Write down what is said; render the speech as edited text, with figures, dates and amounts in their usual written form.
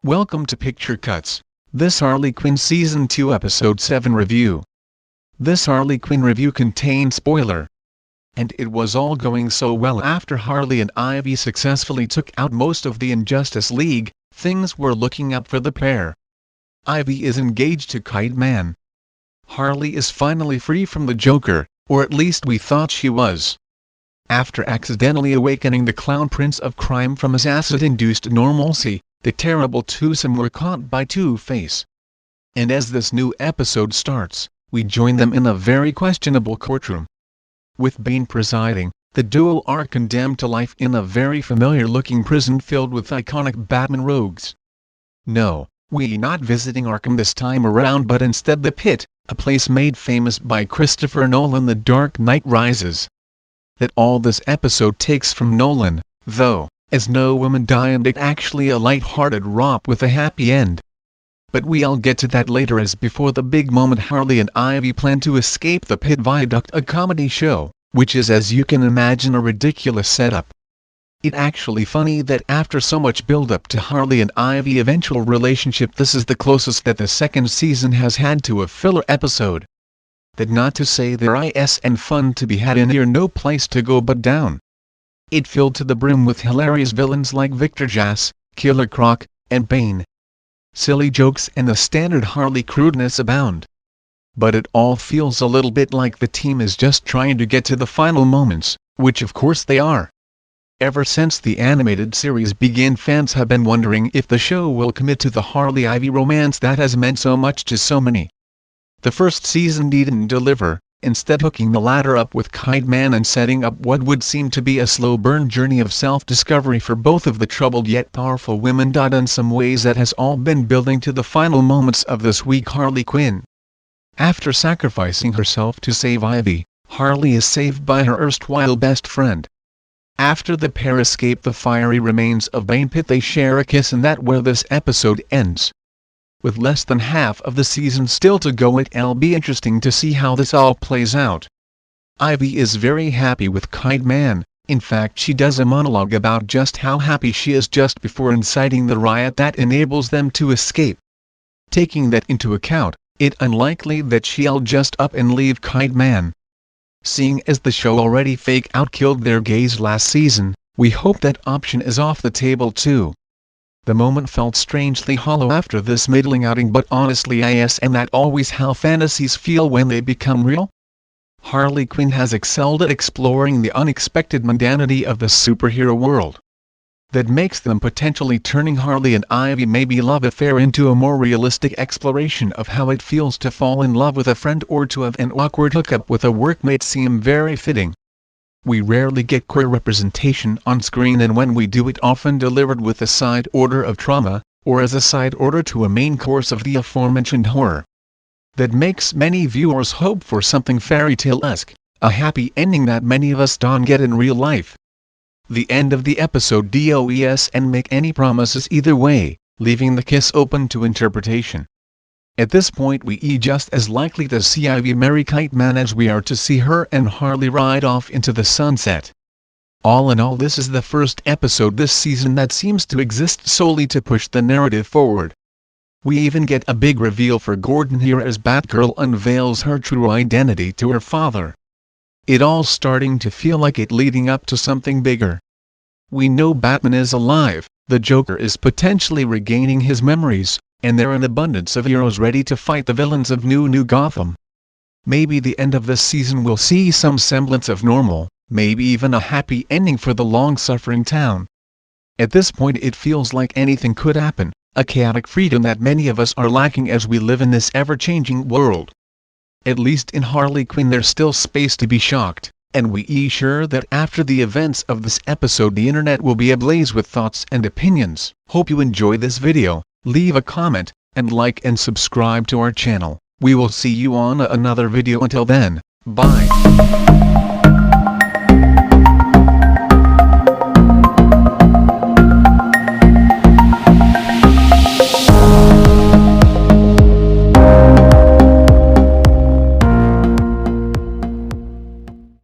Welcome to Picture Cuts, this Harley Quinn Season 2 Episode 7 review. This Harley Quinn review contains spoiler. And it was all going so well after Harley and Ivy successfully took out most of the Injustice League, things were looking up for the pair. Ivy is engaged to Kite Man. Harley is finally free from the Joker, or at least we thought she was. After accidentally awakening the Clown Prince of Crime from his acid-induced normalcy, the terrible twosome were caught by Two-Face. And as this new episode starts, we join them in a very questionable courtroom. With Bane presiding, the duo are condemned to life in a very familiar-looking prison filled with iconic Batman rogues. No, we're not visiting Arkham this time around, but instead the Pit, a place made famous by Christopher Nolan, The Dark Knight Rises. That all this episode takes from Nolan, though, as no women die and it's actually a light-hearted romp with a happy end. But we'll get to that later, as before the big moment Harley and Ivy plan to escape the Pit Viaduct, a comedy show, which is, as you can imagine, a ridiculous setup. It's actually funny that after so much build-up to Harley and Ivy's eventual relationship, this is the closest that the second season has had to a filler episode. That not to say there is and fun to be had in here, no place to go but down. It filled to the brim with hilarious villains like Victor Jass, Killer Croc, and Bane. Silly jokes and the standard Harley crudeness abound. But it all feels a little bit like the team is just trying to get to the final moments, which of course they are. Ever since the animated series began, fans have been wondering if the show will commit to the Harley-Ivy romance that has meant so much to so many. The first season didn't deliver, instead hooking the latter up with Kite Man and setting up what would seem to be a slow-burn journey of self-discovery for both of the troubled yet powerful women. In some ways that has all been building to the final moments of this week. Harley Quinn. After sacrificing herself to save Ivy, Harley is saved by her erstwhile best friend. After the pair escape the fiery remains of Bane Pit, they share a kiss, and that's where this episode ends. With less than half of the season still to go, it'll be interesting to see how this all plays out. Ivy is very happy with Kite Man. In fact, she does a monologue about just how happy she is just before inciting the riot that enables them to escape. Taking that into account, it's unlikely that she'll just up and leave Kite Man. Seeing as the show already fake out killed their gays last season, we hope that option is off the table too. The moment felt strangely hollow after this middling outing, but honestly and that always how fantasies feel when they become real. Harley Quinn has excelled at exploring the unexpected mundanity of the superhero world. That makes them potentially turning Harley and Ivy maybe love affair into a more realistic exploration of how it feels to fall in love with a friend or to have an awkward hookup with a workmate seem very fitting. We rarely get queer representation on screen, and when we do, it often delivered with a side order of trauma, or as a side order to a main course of the aforementioned horror. That makes many viewers hope for something fairy tale-esque, a happy ending that many of us don't get in real life. The end of the episode does and make any promises either way, leaving the kiss open to interpretation. At this point, we just as likely to see Ivy marry Kite Man as we are to see her and Harley ride off into the sunset. All in all, this is the first episode this season that seems to exist solely to push the narrative forward. We even get a big reveal for Gordon here as Batgirl unveils her true identity to her father. It all starting to feel like it leading up to something bigger. We know Batman is alive, the Joker is potentially regaining his memories, and there are an abundance of heroes ready to fight the villains of New Gotham. Maybe the end of this season will see some semblance of normal, maybe even a happy ending for the long-suffering town. At this point it feels like anything could happen, a chaotic freedom that many of us are lacking as we live in this ever-changing world. At least in Harley Quinn there's still space to be shocked, and we sure that after the events of this episode the internet will be ablaze with thoughts and opinions. Hope you enjoy this video. Leave a comment, and like and subscribe to our channel. We will see you on another video. Until then, bye.